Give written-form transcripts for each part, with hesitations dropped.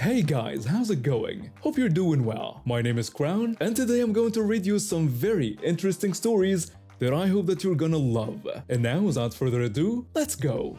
Hey guys, how's it going? Hope you're doing well. My name is Crown, and today I'm going to read you some very interesting stories that I hope that you're gonna love. And now, without further ado, let's go!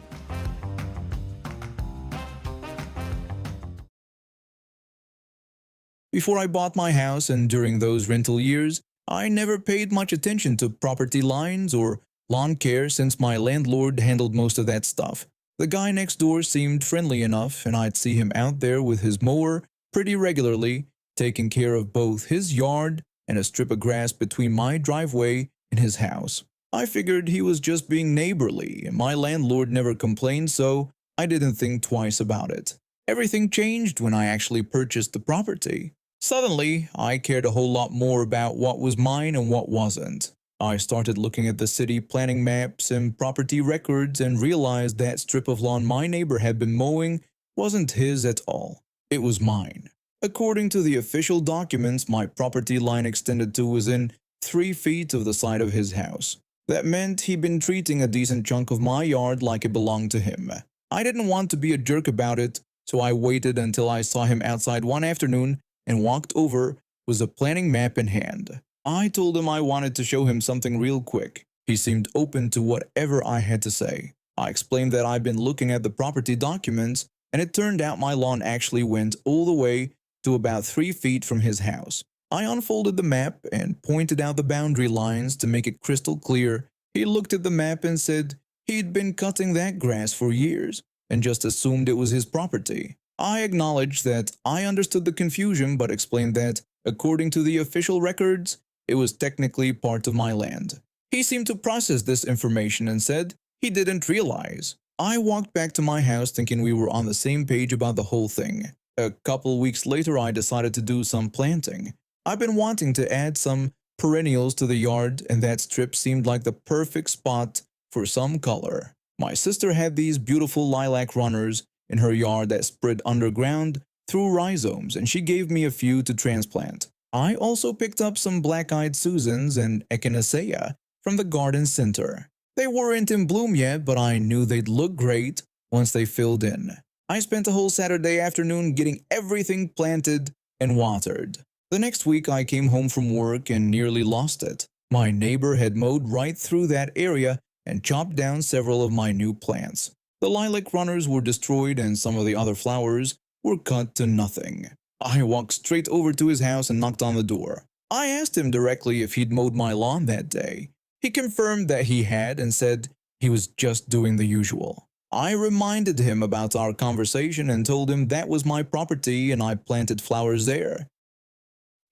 Before I bought my house and during those rental years, I never paid much attention to property lines or lawn care since my landlord handled most of that stuff. The guy next door seemed friendly enough, and I'd see him out there with his mower pretty regularly, taking care of both his yard and a strip of grass between my driveway and his house. I figured he was just being neighborly, and my landlord never complained, so I didn't think twice about it. Everything changed when I actually purchased the property. Suddenly, I cared a whole lot more about what was mine and what wasn't. I started looking at the city planning maps and property records and realized that strip of lawn my neighbor had been mowing wasn't his at all. It was mine. According to the official documents, my property line extended to within 3 feet of the side of his house. That meant he'd been treating a decent chunk of my yard like it belonged to him. I didn't want to be a jerk about it, so I waited until I saw him outside one afternoon and walked over with a planning map in hand. I told him I wanted to show him something real quick. He seemed open to whatever I had to say. I explained that I'd been looking at the property documents, and it turned out my lawn actually went all the way to about 3 feet from his house. I unfolded the map and pointed out the boundary lines to make it crystal clear. He looked at the map and said he'd been cutting that grass for years and just assumed it was his property. I acknowledged that I understood the confusion but explained that, according to the official records, it was technically part of my land. He seemed to process this information and said he didn't realize. I walked back to my house thinking we were on the same page about the whole thing. A couple weeks later, I decided to do some planting. I've been wanting to add some perennials to the yard, and that strip seemed like the perfect spot for some color. My sister had these beautiful lilac runners in her yard that spread underground through rhizomes, and she gave me a few to transplant. I also picked up some black-eyed Susans and echinacea from the garden center. They weren't in bloom yet, but I knew they'd look great once they filled in. I spent a whole Saturday afternoon getting everything planted and watered. The next week I came home from work and nearly lost it. My neighbor had mowed right through that area and chopped down several of my new plants. The lilac runners were destroyed and some of the other flowers were cut to nothing. I walked straight over to his house and knocked on the door. I asked him directly if he'd mowed my lawn that day. He confirmed that he had and said he was just doing the usual. I reminded him about our conversation and told him that was my property and I planted flowers there.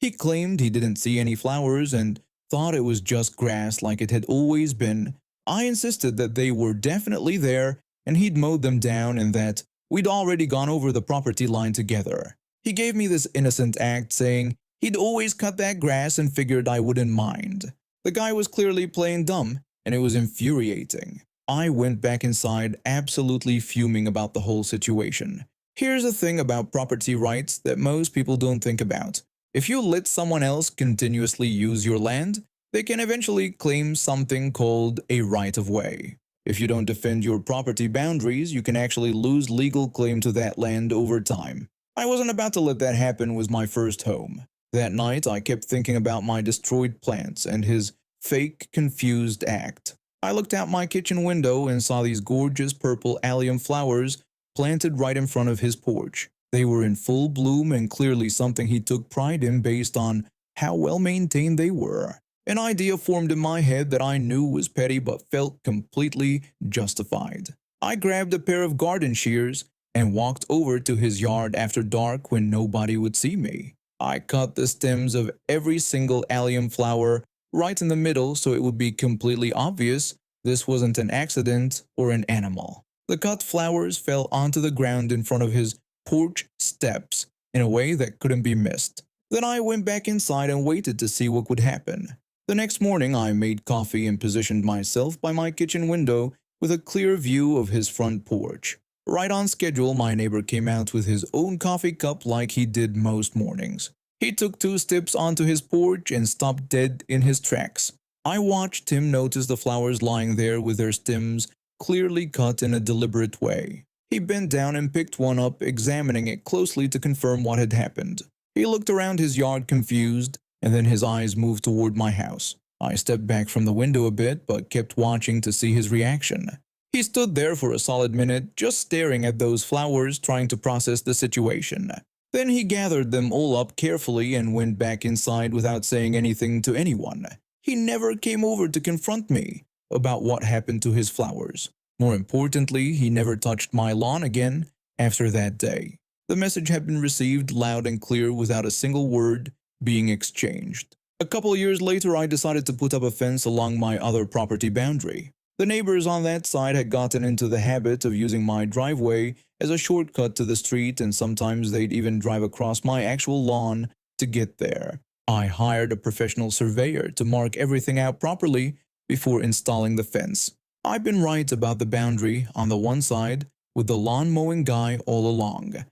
He claimed he didn't see any flowers and thought it was just grass like it had always been. I insisted that they were definitely there and he'd mowed them down and that we'd already gone over the property line together. He gave me this innocent act, saying he'd always cut that grass and figured I wouldn't mind. The guy was clearly playing dumb, and it was infuriating. I went back inside, absolutely fuming about the whole situation. Here's the thing about property rights that most people don't think about. If you let someone else continuously use your land, they can eventually claim something called a right-of-way. If you don't defend your property boundaries, you can actually lose legal claim to that land over time. I wasn't about to let that happen with my first home. That night, I kept thinking about my destroyed plants and his fake, confused act. I looked out my kitchen window and saw these gorgeous purple allium flowers planted right in front of his porch. They were in full bloom and clearly something he took pride in based on how well maintained they were. An idea formed in my head that I knew was petty but felt completely justified. I grabbed a pair of garden shears and walked over to his yard after dark when nobody would see me. I cut the stems of every single allium flower right in the middle so it would be completely obvious this wasn't an accident or an animal. The cut flowers fell onto the ground in front of his porch steps in a way that couldn't be missed. Then I went back inside and waited to see what would happen. The next morning I made coffee and positioned myself by my kitchen window with a clear view of his front porch. Right on schedule, my neighbor came out with his own coffee cup like he did most mornings. He took 2 steps onto his porch and stopped dead in his tracks. I watched him notice the flowers lying there with their stems clearly cut in a deliberate way. He bent down and picked one up, examining it closely to confirm what had happened. He looked around his yard confused, and then his eyes moved toward my house. I stepped back from the window a bit, but kept watching to see his reaction. He stood there for a solid minute, just staring at those flowers, trying to process the situation. Then he gathered them all up carefully and went back inside without saying anything to anyone. He never came over to confront me about what happened to his flowers. More importantly, he never touched my lawn again after that day. The message had been received loud and clear without a single word being exchanged. A couple years later, I decided to put up a fence along my other property boundary. The neighbors on that side had gotten into the habit of using my driveway as a shortcut to the street, and sometimes they'd even drive across my actual lawn to get there. I hired a professional surveyor to mark everything out properly before installing the fence. I've been right about the boundary on the one side, with the lawn mowing guy all along.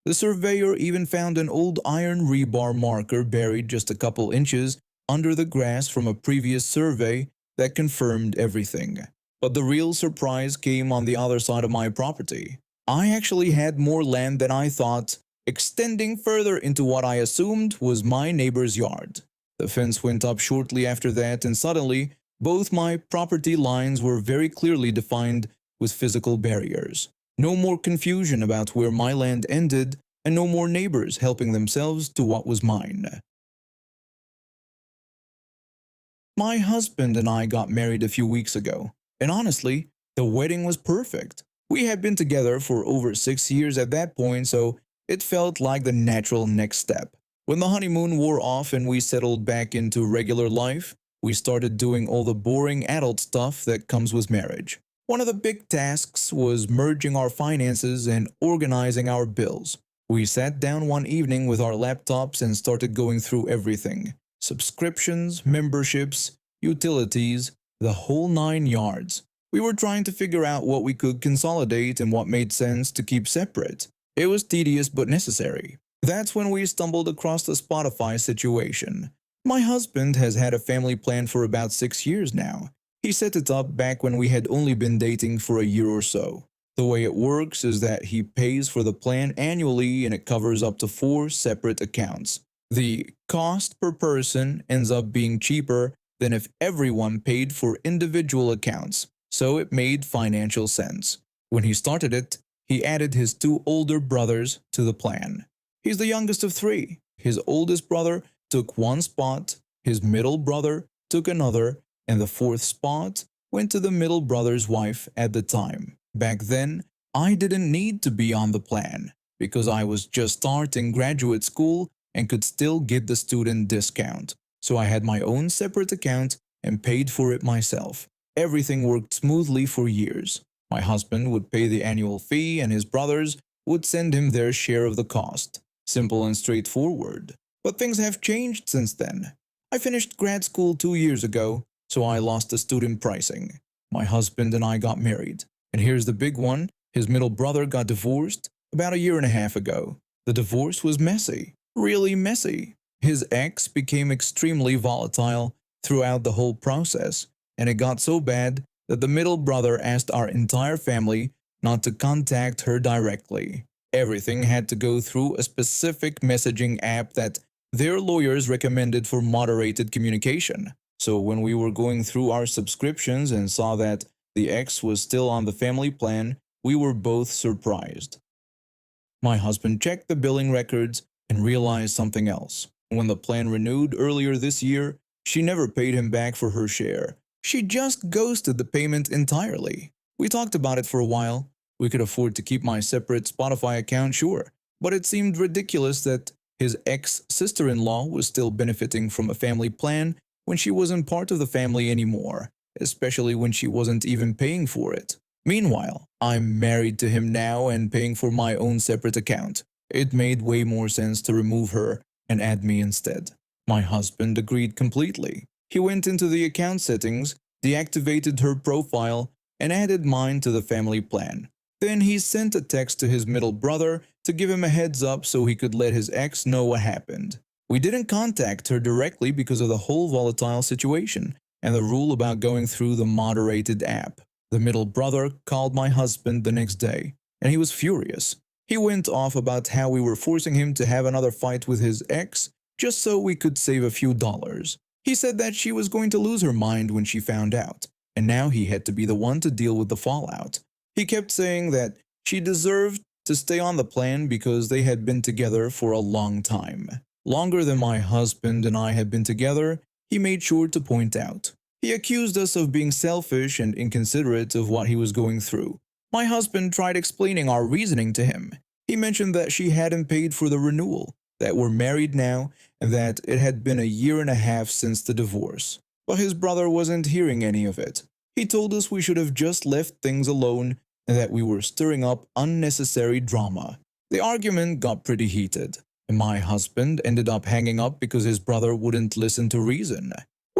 The surveyor even found an old iron rebar marker buried just a couple inches under the grass from a previous survey that confirmed everything. But the real surprise came on the other side of my property. I actually had more land than I thought, extending further into what I assumed was my neighbor's yard. The fence went up shortly after that, and suddenly both my property lines were very clearly defined with physical barriers. No more confusion about where my land ended, and no more neighbors helping themselves to what was mine. My husband and I got married a few weeks ago, and honestly, the wedding was perfect. We had been together for over 6 years at that point, so it felt like the natural next step. When the honeymoon wore off and we settled back into regular life, we started doing all the boring adult stuff that comes with marriage. One of the big tasks was merging our finances and organizing our bills. We sat down one evening with our laptops and started going through everything: subscriptions, memberships, utilities, the whole 9 yards. We were trying to figure out what we could consolidate and what made sense to keep separate. It was tedious but necessary. That's when we stumbled across the Spotify situation. My husband has had a family plan for about 6 years now. He set it up back when we had only been dating for a year or so. The way it works is that he pays for the plan annually, and it covers up to 4 separate accounts. The cost per person ends up being cheaper than if everyone paid for individual accounts, so it made financial sense. When he started it, he added his 2 older brothers to the plan. He's the youngest of 3. His oldest brother took one spot, his middle brother took another, and the 4th spot went to the middle brother's wife at the time. Back then, I didn't need to be on the plan because I was just starting graduate school and could still get the student discount. So I had my own separate account and paid for it myself. Everything worked smoothly for years. My husband would pay the annual fee and his brothers would send him their share of the cost. Simple and straightforward. But things have changed since then. I finished grad school 2 years ago, so I lost the student pricing. My husband and I got married. And here's the big one: his middle brother got divorced about a year and a half ago. The divorce was messy, really messy. His ex became extremely volatile throughout the whole process, and it got so bad that the middle brother asked our entire family not to contact her directly. Everything had to go through a specific messaging app that their lawyers recommended for moderated communication. So when we were going through our subscriptions and saw that the ex was still on the family plan, we were both surprised. My husband checked the billing records and realized something else. When the plan renewed earlier this year, she never paid him back for her share. She just ghosted the payment entirely. We talked about it for a while. We could afford to keep my separate Spotify account, sure, but it seemed ridiculous that his ex-sister-in-law was still benefiting from a family plan when she wasn't part of the family anymore, especially when she wasn't even paying for it. Meanwhile, I'm married to him now and paying for my own separate account. It made way more sense to remove her and add me instead. My husband agreed completely. He went into the account settings, deactivated her profile, and added mine to the family plan. Then he sent a text to his middle brother to give him a heads up so he could let his ex know what happened. We didn't contact her directly because of the whole volatile situation and the rule about going through the moderated app. The middle brother called my husband the next day, and he was furious. He went off about how we were forcing him to have another fight with his ex just so we could save a few dollars. He said that she was going to lose her mind when she found out, and now he had to be the one to deal with the fallout. He kept saying that she deserved to stay on the plan because they had been together for a long time. Longer than my husband and I had been together, he made sure to point out. He accused us of being selfish and inconsiderate of what he was going through. My husband tried explaining our reasoning to him. He mentioned that she hadn't paid for the renewal, that we're married now, and that it had been a year and a half since the divorce. But his brother wasn't hearing any of it. He told us we should have just left things alone and that we were stirring up unnecessary drama. The argument got pretty heated, and my husband ended up hanging up because his brother wouldn't listen to reason.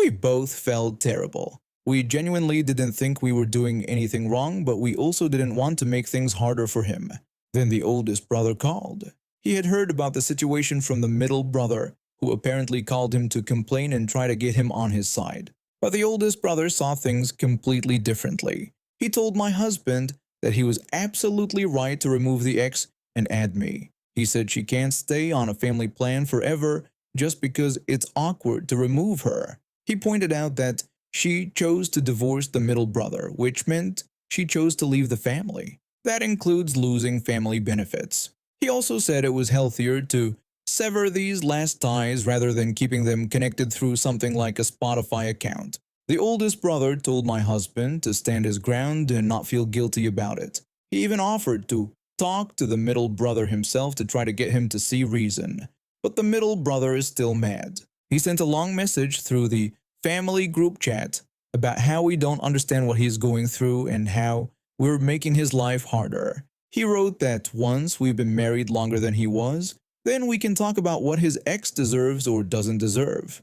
We both felt terrible. We genuinely didn't think we were doing anything wrong, but we also didn't want to make things harder for him. Then the oldest brother called. He had heard about the situation from the middle brother, who apparently called him to complain and try to get him on his side. But the oldest brother saw things completely differently. He told my husband that he was absolutely right to remove the ex and add me. He said she can't stay on a family plan forever just because it's awkward to remove her. He pointed out that she chose to divorce the middle brother, which meant she chose to leave the family. That includes losing family benefits. He also said it was healthier to sever these last ties rather than keeping them connected through something like a Spotify account. The oldest brother told my husband to stand his ground and not feel guilty about it. He even offered to talk to the middle brother himself to try to get him to see reason. But the middle brother is still mad. He sent a long message through the family group chat about how we don't understand what he's going through and how we're making his life harder. He wrote that once we've been married longer than he was, then we can talk about what his ex deserves or doesn't deserve.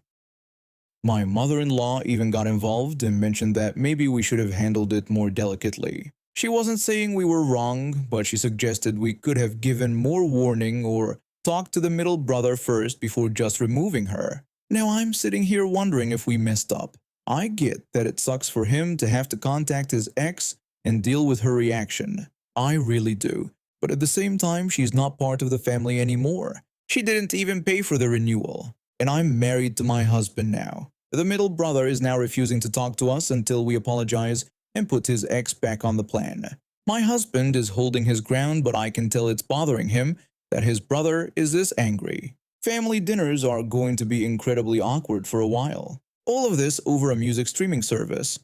My mother-in-law even got involved and mentioned that maybe we should have handled it more delicately. She wasn't saying we were wrong, but she suggested we could have given more warning or talked to the middle brother first before just removing her. Now I'm sitting here wondering if we messed up. I get that it sucks for him to have to contact his ex and deal with her reaction. I really do. But at the same time, she's not part of the family anymore. She didn't even pay for the renewal. And I'm married to my husband now. The middle brother is now refusing to talk to us until we apologize and put his ex back on the plan. My husband is holding his ground, but I can tell it's bothering him that his brother is this angry. Family dinners are going to be incredibly awkward for a while. All of this over a music streaming service.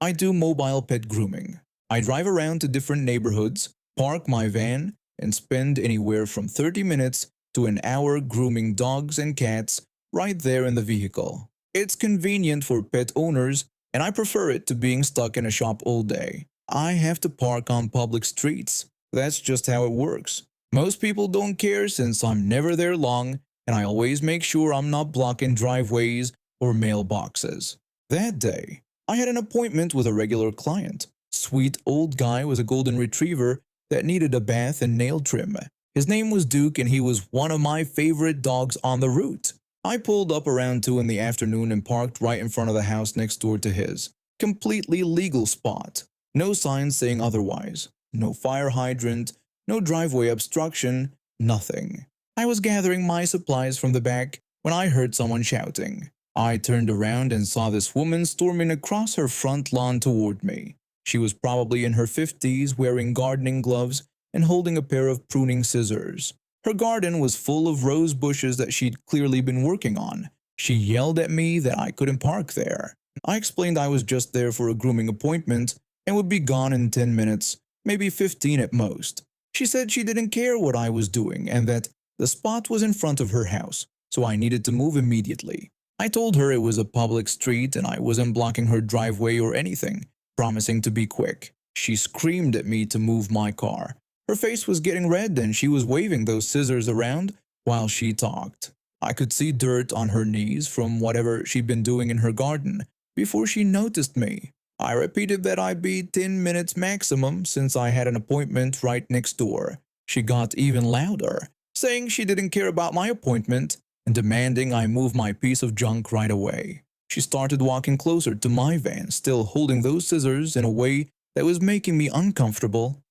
I do mobile pet grooming. I drive around to different neighborhoods, park my van, and spend anywhere from 30 minutes to an hour grooming dogs and cats right there in the vehicle. It's convenient for pet owners, and I prefer it to being stuck in a shop all day. I have to park on public streets. That's just how it works. Most people don't care since I'm never there long, and I always make sure I'm not blocking driveways or mailboxes. That day, I had an appointment with a regular client. Sweet old guy with a golden retriever that needed a bath and nail trim. His name was Duke and he was one of my favorite dogs on the route. I pulled up around 2 in the afternoon and parked right in front of the house next door to his. Completely legal spot. No signs saying otherwise. No fire hydrant, no driveway obstruction, nothing. I was gathering my supplies from the back when I heard someone shouting. I turned around and saw this woman storming across her front lawn toward me. She was probably in her 50s, wearing gardening gloves and holding a pair of pruning scissors. Her garden was full of rose bushes that she'd clearly been working on. She yelled at me that I couldn't park there. I explained I was just there for a grooming appointment and would be gone in 10 minutes, maybe 15 at most. She said she didn't care what I was doing and that the spot was in front of her house, so I needed to move immediately. I told her it was a public street and I wasn't blocking her driveway or anything, promising to be quick. She screamed at me to move my car. Her face was getting red and she was waving those scissors around while she talked. I could see dirt on her knees from whatever she'd been doing in her garden before she noticed me. I repeated that I'd be 10 minutes maximum since I had an appointment right next door. She got even louder, saying she didn't care about my appointment and demanding I move my piece of junk right away. She started walking closer to my van, still holding those scissors in a way that was making me uncomfortable.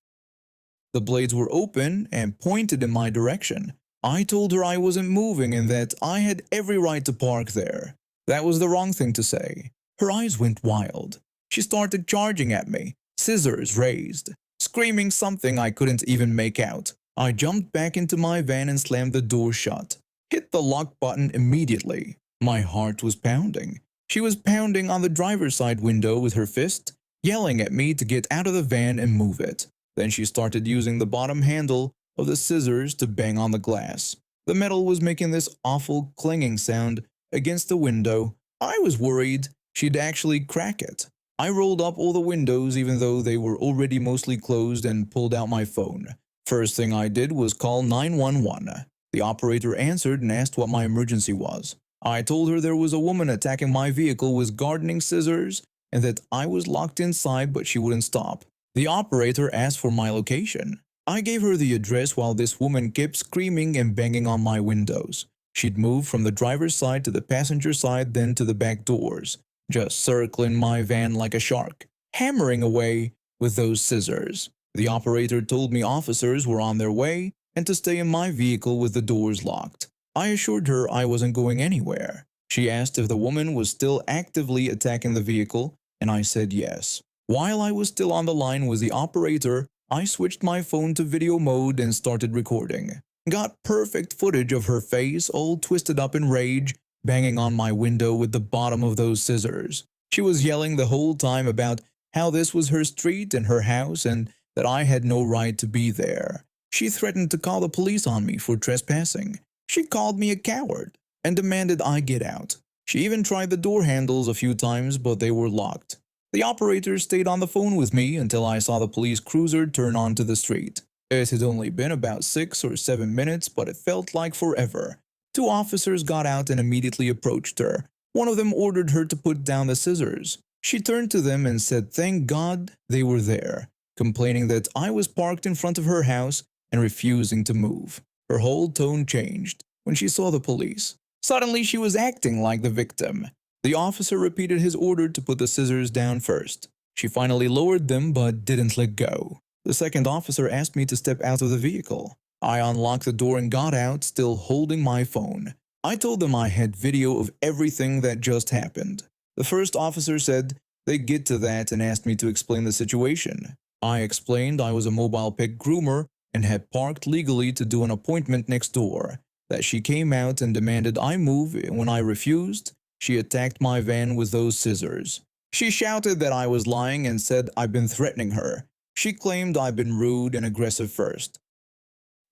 The blades were open and pointed in my direction. I told her I wasn't moving and that I had every right to park there. That was the wrong thing to say. Her eyes went wild. She started charging at me, scissors raised, screaming something I couldn't even make out. I jumped back into my van and slammed the door shut. Hit the lock button immediately. My heart was pounding. She was pounding on the driver's side window with her fist, yelling at me to get out of the van and move it. Then she started using the bottom handle of the scissors to bang on the glass. The metal was making this awful clanging sound against the window. I was worried she'd actually crack it. I rolled up all the windows even though they were already mostly closed and pulled out my phone. First thing I did was call 911. The operator answered and asked what my emergency was. I told her there was a woman attacking my vehicle with gardening scissors and that I was locked inside but she wouldn't stop. The operator asked for my location. I gave her the address while this woman kept screaming and banging on my windows. She'd moved from the driver's side to the passenger side, then to the back doors, just circling my van like a shark, hammering away with those scissors. The operator told me officers were on their way and to stay in my vehicle with the doors locked. I assured her I wasn't going anywhere. She asked if the woman was still actively attacking the vehicle, and I said yes. While I was still on the line with the operator, I switched my phone to video mode and started recording. Got perfect footage of her face all twisted up in rage, banging on my window with the bottom of those scissors. She was yelling the whole time about how this was her street and her house and that I had no right to be there. She threatened to call the police on me for trespassing. She called me a coward and demanded I get out. She even tried the door handles a few times, but they were locked. The operator stayed on the phone with me until I saw the police cruiser turn onto the street. It had only been about 6 or 7 minutes, but it felt like forever. 2 officers got out and immediately approached her. One of them ordered her to put down the scissors. She turned to them and said thank God they were there, complaining that I was parked in front of her house and refusing to move. Her whole tone changed when she saw the police. Suddenly she was acting like the victim. The officer repeated his order to put the scissors down first. She finally lowered them but didn't let go. The second officer asked me to step out of the vehicle. I unlocked the door and got out, still holding my phone. I told them I had video of everything that just happened. The first officer said they'd get to that and asked me to explain the situation. I explained I was a mobile pet groomer and had parked legally to do an appointment next door, that she came out and demanded I move. When I refused, she attacked my van with those scissors. She shouted that I was lying and said I'd been threatening her. She claimed I'd been rude and aggressive first.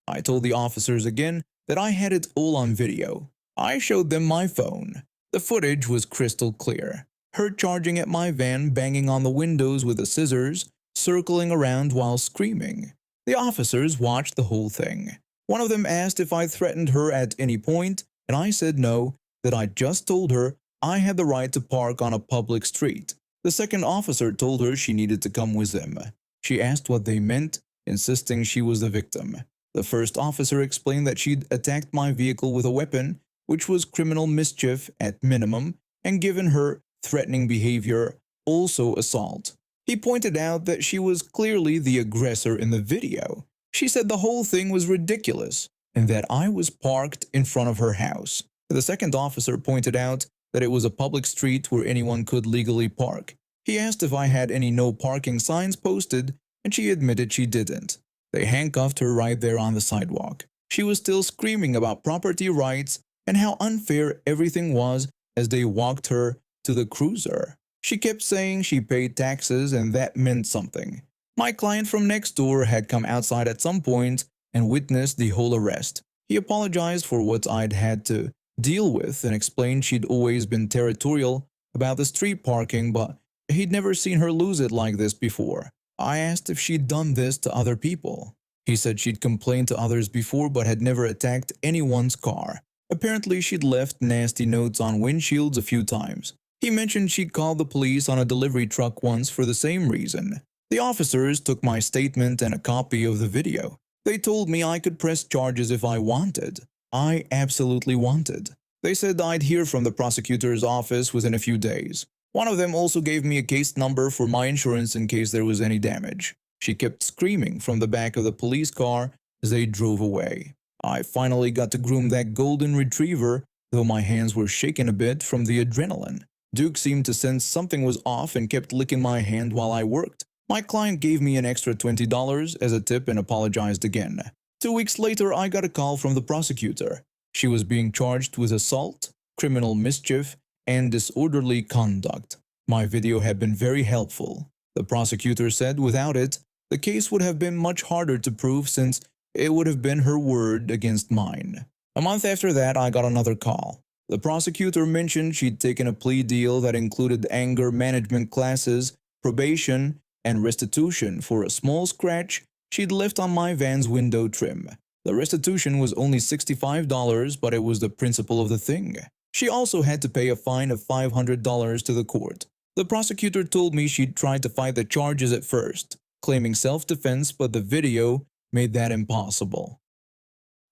I told the officers again that I had it all on video. I showed them my phone. The footage was crystal clear. Her charging at my van, banging on the windows with the scissors, circling around while screaming. The officers watched the whole thing. One of them asked if I threatened her at any point, and I said no, that I just told her I had the right to park on a public street. The second officer told her she needed to come with them. She asked what they meant, insisting she was the victim. The first officer explained that she'd attacked my vehicle with a weapon, which was criminal mischief at minimum, and given her threatening behavior, also assault. He pointed out that she was clearly the aggressor in the video. She said the whole thing was ridiculous and that I was parked in front of her house. The second officer pointed out that it was a public street where anyone could legally park. He asked if I had any no parking signs posted, and she admitted she didn't. They handcuffed her right there on the sidewalk. She was still screaming about property rights and how unfair everything was as they walked her to the cruiser. She kept saying she paid taxes and that meant something. My client from next door had come outside at some point and witnessed the whole arrest. He apologized for what I'd had to deal with and explained she'd always been territorial about the street parking, but he'd never seen her lose it like this before. I asked if she'd done this to other people. He said she'd complained to others before but had never attacked anyone's car. Apparently she'd left nasty notes on windshields a few times. He mentioned she'd called the police on a delivery truck once for the same reason. The officers took my statement and a copy of the video. They told me I could press charges if I wanted. I absolutely wanted. They said I'd hear from the prosecutor's office within a few days. One of them also gave me a case number for my insurance in case there was any damage. She kept screaming from the back of the police car as they drove away. I finally got to groom that golden retriever, though my hands were shaking a bit from the adrenaline. Duke seemed to sense something was off and kept licking my hand while I worked. My client gave me an extra $20 as a tip and apologized again. 2 weeks later, I got a call from the prosecutor. She was being charged with assault, criminal mischief, and disorderly conduct. My video had been very helpful. The prosecutor said without it, the case would have been much harder to prove since it would have been her word against mine. A month after that, I got another call. The prosecutor mentioned she'd taken a plea deal that included anger management classes, probation, and restitution for a small scratch she'd left on my van's window trim. The restitution was only $65, but it was the principle of the thing. She also had to pay a fine of $500 to the court. The prosecutor told me she'd tried to fight the charges at first, claiming self-defense, but the video made that impossible.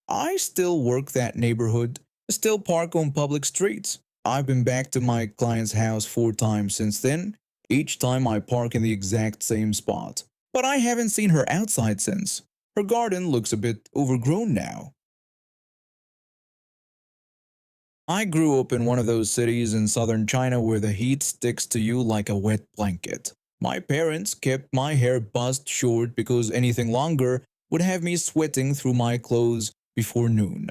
I still work that neighborhood, still park on public streets. I've been back to my client's house 4 times since then. Each time I park in the exact same spot. But I haven't seen her outside since. Her garden looks a bit overgrown now. I grew up in one of those cities in southern China where the heat sticks to you like a wet blanket. My parents kept my hair buzzed short because anything longer would have me sweating through my clothes before noon.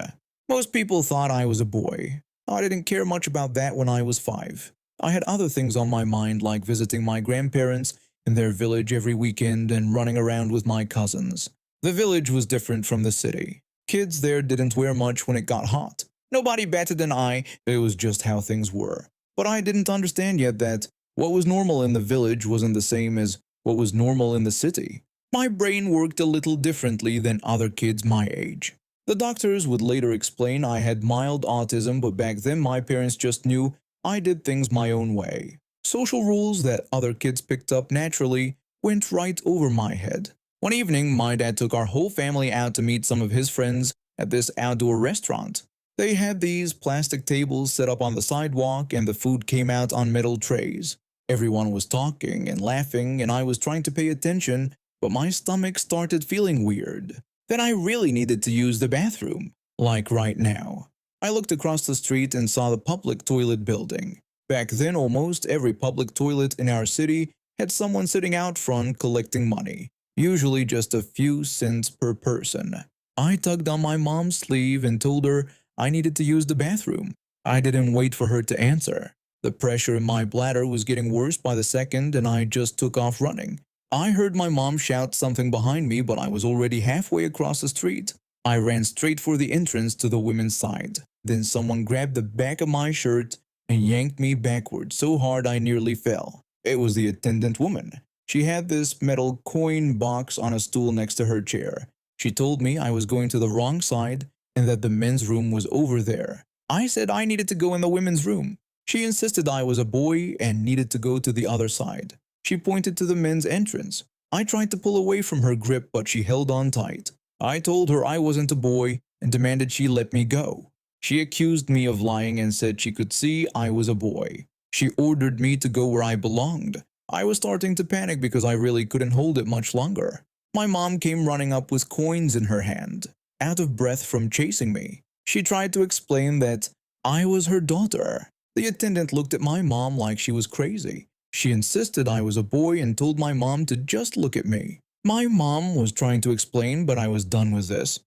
Most people thought I was a boy. I didn't care much about that when I was 5. I had other things on my mind like visiting my grandparents in their village every weekend and running around with my cousins. The village was different from the city. Kids there didn't wear much when it got hot. Nobody batted an eye, it was just how things were. But I didn't understand yet that what was normal in the village wasn't the same as what was normal in the city. My brain worked a little differently than other kids my age. The doctors would later explain I had mild autism, but back then my parents just knew I did things my own way. Social rules that other kids picked up naturally went right over my head. One evening, my dad took our whole family out to meet some of his friends at this outdoor restaurant. They had these plastic tables set up on the sidewalk and the food came out on metal trays. Everyone was talking and laughing and I was trying to pay attention, but my stomach started feeling weird. Then I really needed to use the bathroom, like right now. I looked across the street and saw the public toilet building. Back then, almost every public toilet in our city had someone sitting out front collecting money, usually just a few cents per person. I tugged on my mom's sleeve and told her I needed to use the bathroom. I didn't wait for her to answer. The pressure in my bladder was getting worse by the second and I just took off running. I heard my mom shout something behind me, but I was already halfway across the street. I ran straight for the entrance to the women's side. Then someone grabbed the back of my shirt and yanked me backward so hard I nearly fell. It was the attendant woman. She had this metal coin box on a stool next to her chair. She told me I was going to the wrong side and that the men's room was over there. I said I needed to go in the women's room. She insisted I was a boy and needed to go to the other side. She pointed to the men's entrance. I tried to pull away from her grip, but she held on tight. I told her I wasn't a boy and demanded she let me go. She accused me of lying and said she could see I was a boy. She ordered me to go where I belonged. I was starting to panic because I really couldn't hold it much longer. My mom came running up with coins in her hand, out of breath from chasing me. She tried to explain that I was her daughter. The attendant looked at my mom like she was crazy. She insisted I was a boy and told my mom to just look at me. My mom was trying to explain, but I was done with this.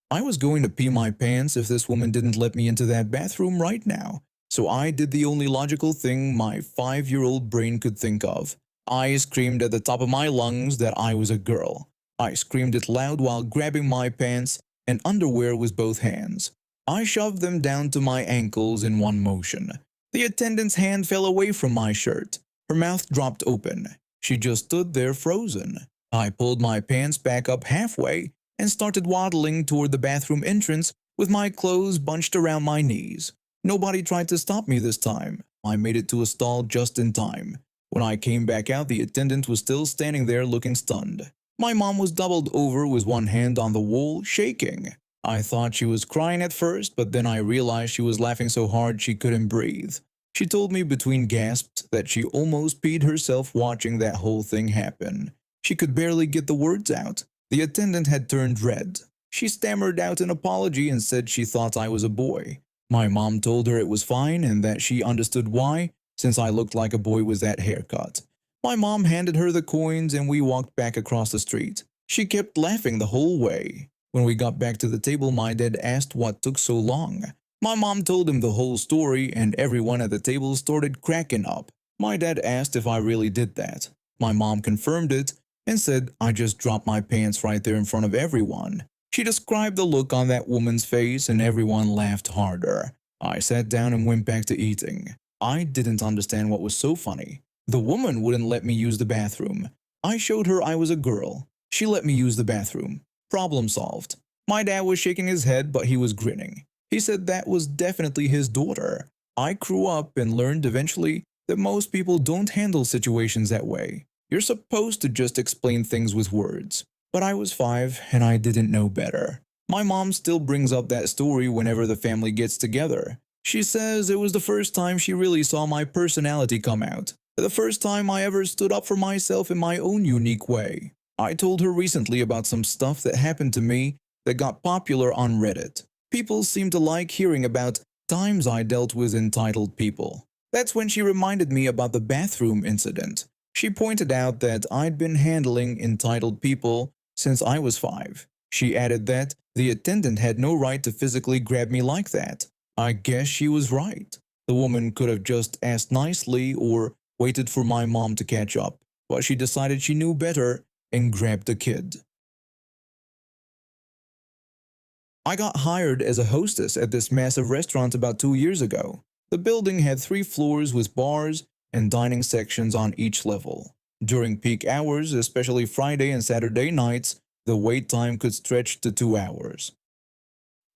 I was going to pee my pants if this woman didn't let me into that bathroom right now. So I did the only logical thing my 5-year-old brain could think of. I screamed at the top of my lungs that I was a girl. I screamed it loud while grabbing my pants and underwear with both hands. I shoved them down to my ankles in one motion. The attendant's hand fell away from my shirt. Her mouth dropped open. She just stood there frozen. I pulled my pants back up halfway and started waddling toward the bathroom entrance with my clothes bunched around my knees. Nobody tried to stop me this time. I made it to a stall just in time. When I came back out, the attendant was still standing there looking stunned. My mom was doubled over with one hand on the wall, shaking. I thought she was crying at first, but then I realized she was laughing so hard she couldn't breathe. She told me between gasps that she almost peed herself watching that whole thing happen. She could barely get the words out. The attendant had turned red. She stammered out an apology and said she thought I was a boy. My mom told her it was fine and that she understood why, since I looked like a boy with that haircut. My mom handed her the coins and we walked back across the street. She kept laughing the whole way. When we got back to the table, my dad asked what took so long. My mom told him the whole story and everyone at the table started cracking up. My dad asked if I really did that. My mom confirmed it and said I just dropped my pants right there in front of everyone. She described the look on that woman's face and everyone laughed harder. I sat down and went back to eating. I didn't understand what was so funny. The woman wouldn't let me use the bathroom. I showed her I was a girl. She let me use the bathroom. Problem solved. My dad was shaking his head, but he was grinning. He said that was definitely his daughter. I grew up and learned eventually that most people don't handle situations that way. You're supposed to just explain things with words. But I was 5 and I didn't know better. My mom still brings up that story whenever the family gets together. She says it was the first time she really saw my personality come out. The first time I ever stood up for myself in my own unique way. I told her recently about some stuff that happened to me that got popular on Reddit. People seem to like hearing about times I dealt with entitled people. That's when she reminded me about the bathroom incident. She pointed out that I'd been handling entitled people since I was 5. She added that the attendant had no right to physically grab me like that. I guess she was right. The woman could have just asked nicely or waited for my mom to catch up, but she decided she knew better and grabbed the kid. I got hired as a hostess at this massive restaurant about 2 years ago. The building had 3 floors with bars and dining sections on each level. During peak hours, especially Friday and Saturday nights, the wait time could stretch to 2 hours.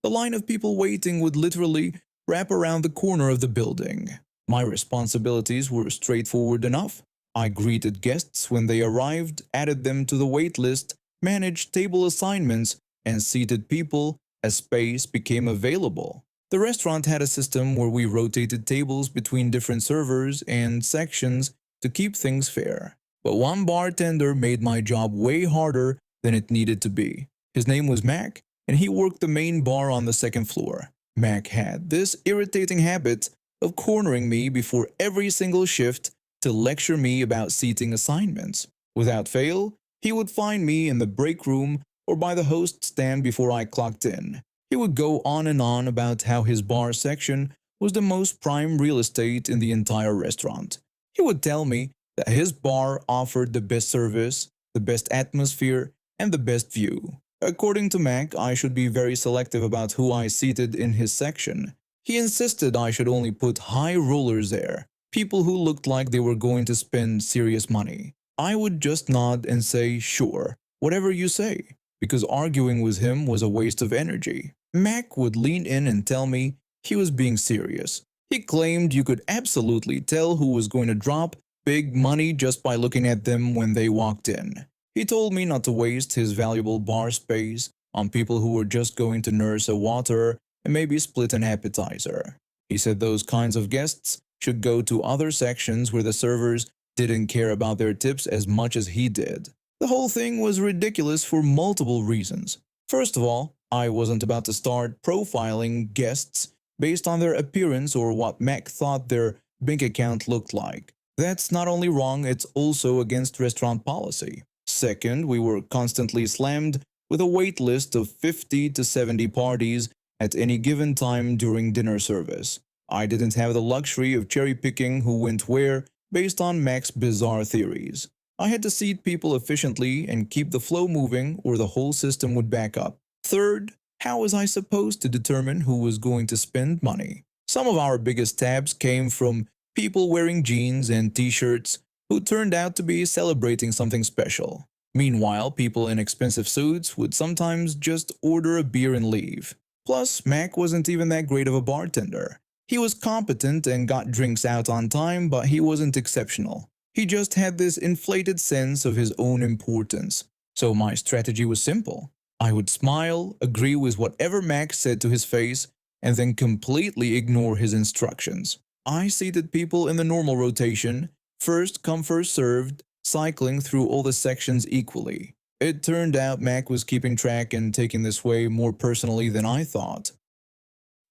The line of people waiting would literally wrap around the corner of the building. My responsibilities were straightforward enough. I greeted guests when they arrived, added them to the wait list, managed table assignments, and seated people as space became available. The restaurant had a system where we rotated tables between different servers and sections to keep things fair. But one bartender made my job way harder than it needed to be. His name was Mac, and he worked the main bar on the 2nd floor. Mac had this irritating habit of cornering me before every single shift to lecture me about seating assignments. Without fail, he would find me in the break room or by the host stand before I clocked in. He would go on and on about how his bar section was the most prime real estate in the entire restaurant. He would tell me that his bar offered the best service, the best atmosphere, and the best view. According to Mac, I should be very selective about who I seated in his section. He insisted I should only put high rollers there, people who looked like they were going to spend serious money. I would just nod and say, sure, whatever you say, because arguing with him was a waste of energy. Mac would lean in and tell me he was being serious. He claimed you could absolutely tell who was going to drop big money just by looking at them when they walked in. He told me not to waste his valuable bar space on people who were just going to nurse a water and maybe split an appetizer. He said those kinds of guests should go to other sections where the servers didn't care about their tips as much as he did. The whole thing was ridiculous for multiple reasons. First of all, I wasn't about to start profiling guests based on their appearance or what Mac thought their bank account looked like. That's not only wrong, it's also against restaurant policy. Second, we were constantly slammed with a wait list of 50 to 70 parties at any given time during dinner service. I didn't have the luxury of cherry-picking who went where based on Mac's bizarre theories. I had to seat people efficiently and keep the flow moving or the whole system would back up. Third, how was I supposed to determine who was going to spend money? Some of our biggest tabs came from people wearing jeans and t-shirts who turned out to be celebrating something special. Meanwhile, people in expensive suits would sometimes just order a beer and leave. Plus, Mac wasn't even that great of a bartender. He was competent and got drinks out on time, but he wasn't exceptional. He just had this inflated sense of his own importance. So my strategy was simple. I would smile, agree with whatever Mac said to his face, and then completely ignore his instructions. I seated people in the normal rotation, first come first served, cycling through all the sections equally. It turned out Mac was keeping track and taking this way more personally than I thought.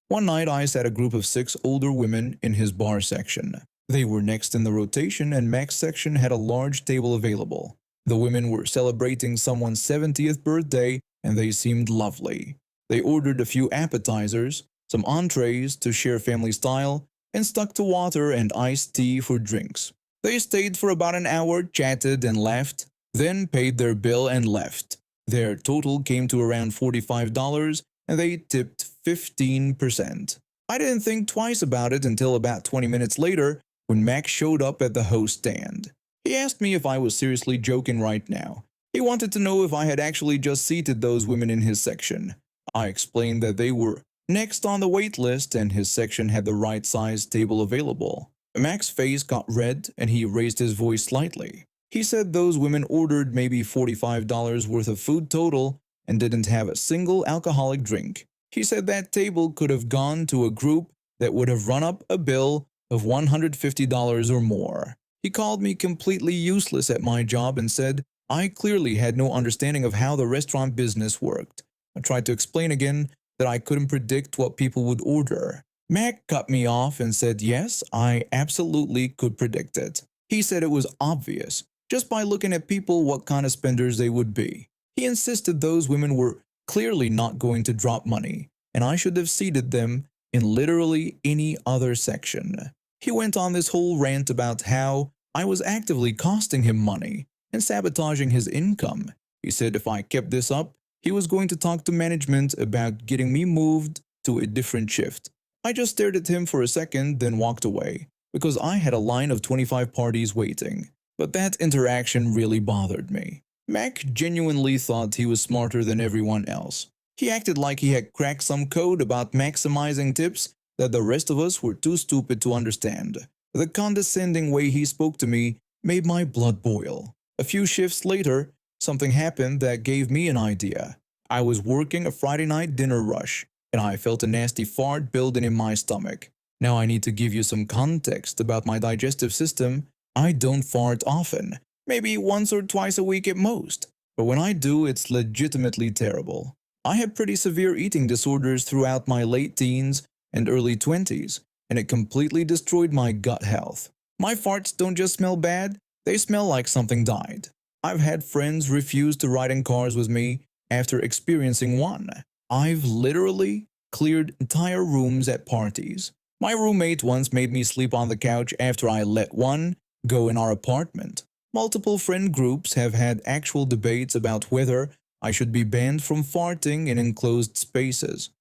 One night I sat a group of 6 older women in his bar section. They were next in the rotation and Mac's section had a large table available. The women were celebrating someone's 70th birthday and they seemed lovely. They ordered a few appetizers, some entrees to share family style, and stuck to water and iced tea for drinks. They stayed for about an hour, chatted and laughed, then paid their bill and left. Their total came to around $45 and they tipped 15%. I didn't think twice about it until about 20 minutes later when Mac showed up at the host stand. He asked me if I was seriously joking right now. He wanted to know if I had actually just seated those women in his section. I explained that they were next on the wait list and his section had the right size table available. Mac's face got red and he raised his voice slightly. He said those women ordered maybe $45 worth of food total and didn't have a single alcoholic drink. He said that table could have gone to a group that would have run up a bill of $150 or more. He called me completely useless at my job and said I clearly had no understanding of how the restaurant business worked. I tried to explain again that I couldn't predict what people would order. Mac cut me off and said yes, I absolutely could predict it. He said it was obvious, just by looking at people what kind of spenders they would be. He insisted those women were clearly not going to drop money, and I should have seated them in literally any other section. He went on this whole rant about how I was actively costing him money and sabotaging his income. He said if I kept this up, he was going to talk to management about getting me moved to a different shift. I just stared at him for a second, then walked away, because I had a line of 25 parties waiting. But that interaction really bothered me. Mac genuinely thought he was smarter than everyone else. He acted like he had cracked some code about maximizing tips that the rest of us were too stupid to understand. The condescending way he spoke to me made my blood boil. A few shifts later, something happened that gave me an idea. I was working a Friday night dinner rush, and I felt a nasty fart building in my stomach. Now I need to give you some context about my digestive system. I don't fart often, maybe once or twice a week at most, but when I do, it's legitimately terrible. I had pretty severe eating disorders throughout my late teens and early 20s, and it completely destroyed my gut health. My farts don't just smell bad, they smell like something died. I've had friends refuse to ride in cars with me after experiencing one. I've literally cleared entire rooms at parties. My roommate once made me sleep on the couch after I let one go in our apartment. Multiple friend groups have had actual debates about whether I should be banned from farting in enclosed spaces.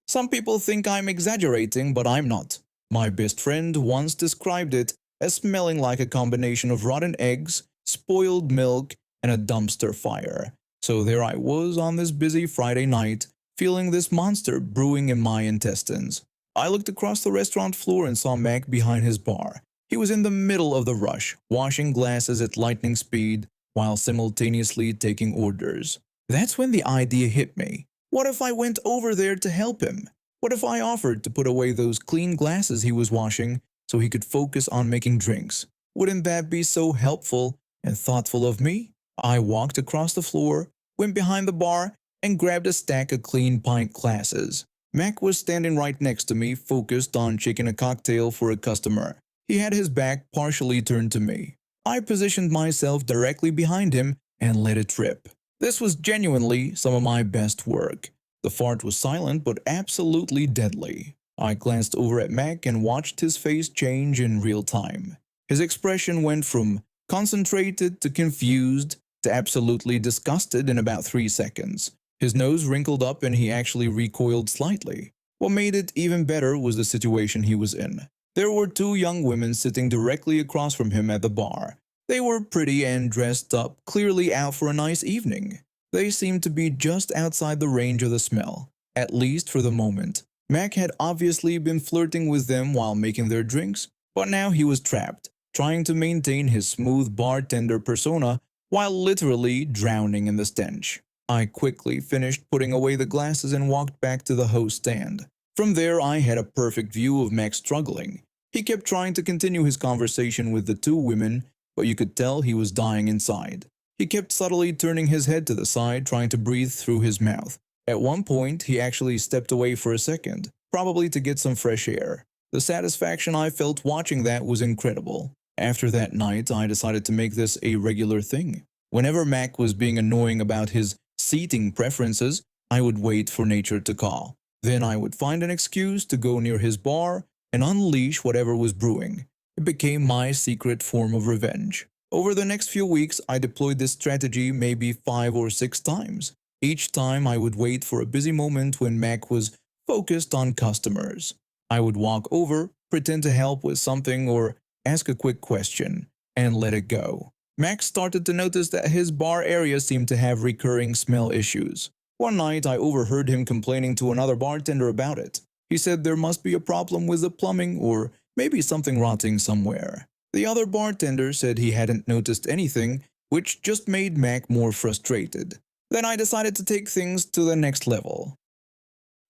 Some people think I'm exaggerating, but I'm not. My best friend once described it as smelling like a combination of rotten eggs, spoiled milk, and a dumpster fire. So there I was on this busy Friday night, feeling this monster brewing in my intestines. I looked across the restaurant floor and saw Mac behind his bar. He was in the middle of the rush, washing glasses at lightning speed while simultaneously taking orders. That's when the idea hit me. What if I went over there to help him? What if I offered to put away those clean glasses he was washing so he could focus on making drinks? Wouldn't that be so helpful and thoughtful of me? I walked across the floor, went behind the bar, and grabbed a stack of clean pint glasses. Mac was standing right next to me, focused on shaking a cocktail for a customer. He had his back partially turned to me. I positioned myself directly behind him and let it rip. This was genuinely some of my best work. The fart was silent but absolutely deadly. I glanced over at Mac and watched his face change in real time. His expression went from concentrated to confused to absolutely disgusted in about 3 seconds. His nose wrinkled up and he actually recoiled slightly. What made it even better was the situation he was in. There were 2 young women sitting directly across from him at the bar. They were pretty and dressed up, clearly out for a nice evening. They seemed to be just outside the range of the smell, at least for the moment. Mac had obviously been flirting with them while making their drinks, but now he was trapped, trying to maintain his smooth bartender persona while literally drowning in the stench. I quickly finished putting away the glasses and walked back to the host stand. From there, I had a perfect view of Max struggling. He kept trying to continue his conversation with the two women, but you could tell he was dying inside. He kept subtly turning his head to the side, trying to breathe through his mouth. At one point, he actually stepped away for a second, probably to get some fresh air. The satisfaction I felt watching that was incredible. After that night, I decided to make this a regular thing. Whenever Mac was being annoying about his seating preferences, I would wait for nature to call. Then I would find an excuse to go near his bar and unleash whatever was brewing. It became my secret form of revenge. Over the next few weeks, I deployed this strategy maybe 5 or 6 times. Each time I would wait for a busy moment when Mac was focused on customers. I would walk over, pretend to help with something or ask a quick question, and let it go. Max started to notice that his bar area seemed to have recurring smell issues. One night, I overheard him complaining to another bartender about it. He said there must be a problem with the plumbing or maybe something rotting somewhere. The other bartender said he hadn't noticed anything, which just made Mac more frustrated. Then I decided to take things to the next level.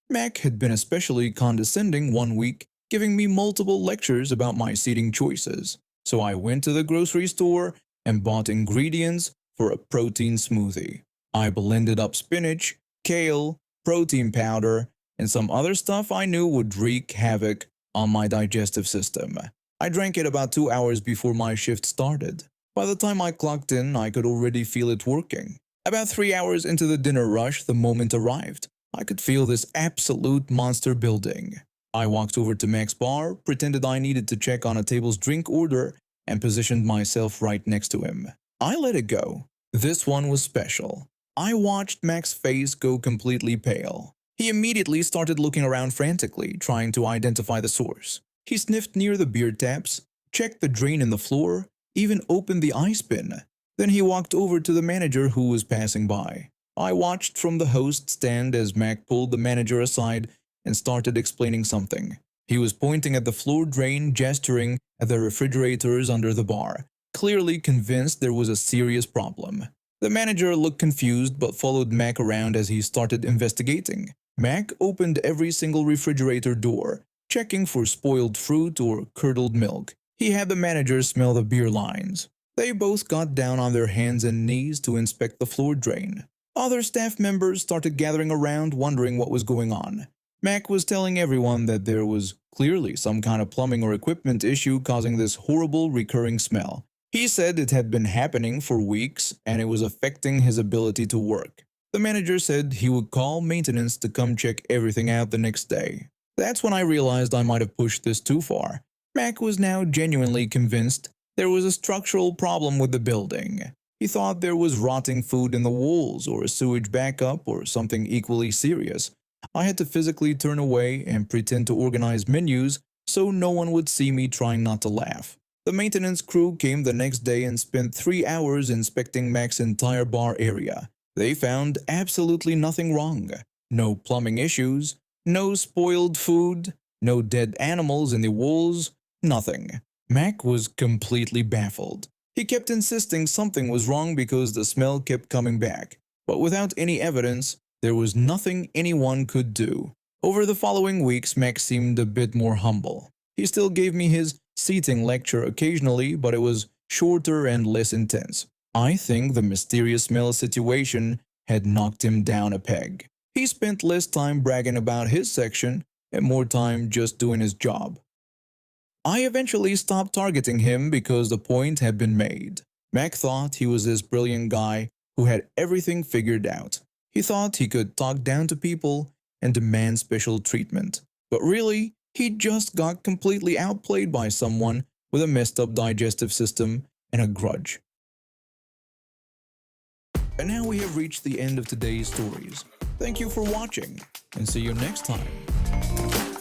Mac had been especially condescending one week, giving me multiple lectures about my seating choices. So I went to the grocery store and bought ingredients for a protein smoothie. I blended up spinach, kale, protein powder, and some other stuff I knew would wreak havoc on my digestive system. I drank it about 2 hours before my shift started. By the time I clocked in, I could already feel it working. About 3 hours into the dinner rush, the moment arrived. I could feel this absolute monster building. I walked over to Mac's bar, pretended I needed to check on a table's drink order, and positioned myself right next to him. I let it go. This one was special. I watched Mac's face go completely pale. He immediately started looking around frantically, trying to identify the source. He sniffed near the beer taps, checked the drain in the floor, even opened the ice bin. Then he walked over to the manager who was passing by. I watched from the host stand as Mac pulled the manager aside and started explaining something. He was pointing at the floor drain, gesturing at the refrigerators under the bar, clearly convinced there was a serious problem. The manager looked confused but followed Mac around as he started investigating. Mac opened every single refrigerator door, checking for spoiled fruit or curdled milk. He had the manager smell the beer lines. They both got down on their hands and knees to inspect the floor drain. Other staff members started gathering around, wondering what was going on. Mac was telling everyone that there was clearly some kind of plumbing or equipment issue causing this horrible recurring smell. He said it had been happening for weeks and it was affecting his ability to work. The manager said he would call maintenance to come check everything out the next day. That's when I realized I might have pushed this too far. Mac was now genuinely convinced there was a structural problem with the building. He thought there was rotting food in the walls or a sewage backup or something equally serious. I had to physically turn away and pretend to organize menus so no one would see me trying not to laugh. The maintenance crew came the next day and spent 3 hours inspecting Mac's entire bar area. They found absolutely nothing wrong. No plumbing issues, no spoiled food, no dead animals in the walls, nothing. Mac was completely baffled. He kept insisting something was wrong because the smell kept coming back, but without any evidence, there was nothing anyone could do. Over the following weeks, Mac seemed a bit more humble. He still gave me his seating lecture occasionally, but it was shorter and less intense. I think the mysterious smell situation had knocked him down a peg. He spent less time bragging about his section and more time just doing his job. I eventually stopped targeting him because the point had been made. Mac thought he was this brilliant guy who had everything figured out. He thought he could talk down to people and demand special treatment. But really, he just got completely outplayed by someone with a messed up digestive system and a grudge. And now we have reached the end of today's stories. Thank you for watching, and see you next time.